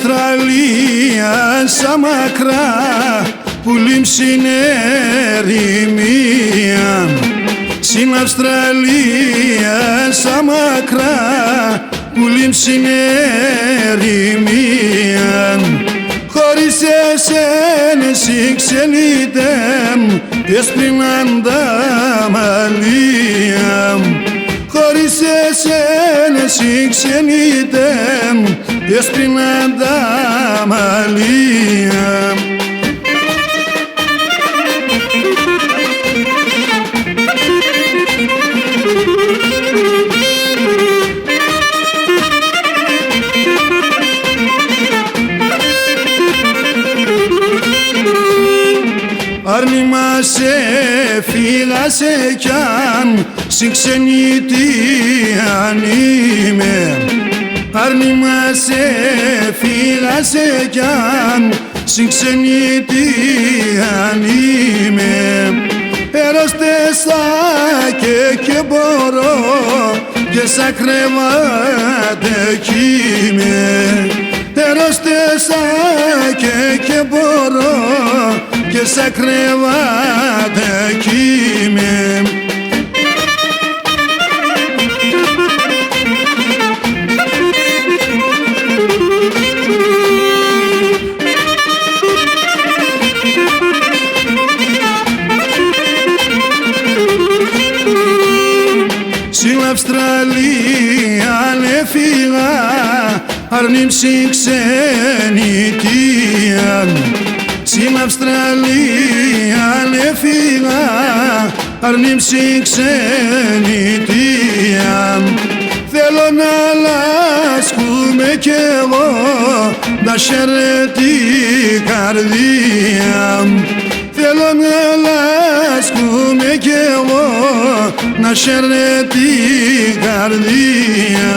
Αυστραλία σαν μακρά που λείψην ερημία. Στην Αυστραλία σαν μακρά που λείψην ερημία. Χωρίς εσένα εσύ ξενιτέμ έσπριναν τα μαλλία. Χωρίς εσένα εσύ ξενιτέμ έσπριναν τα μαλλία. Άρνημα σε φύλασε κι αν συγξενητή αν είμαι. Άρνημα σε φύλασε κι αν συγξενητή αν είμαι. Ερωστεσάκε και μπορώ και σαν κρεβάτε κι είμαι. Ερωστεσάκε και μπορώ και σαν κρεβάτε κι είμαι. Στην Αυστραλία έφυγα αρνήμψη ξενιτία. Στην Αυστραλία έφυγα αρνήμψη ξενιτία. Θέλω να λάσκουμε κι εγώ να χαιρετή καρδία. Θέλω να λάσκουμε κι εγώ να χαιρετή καρδία.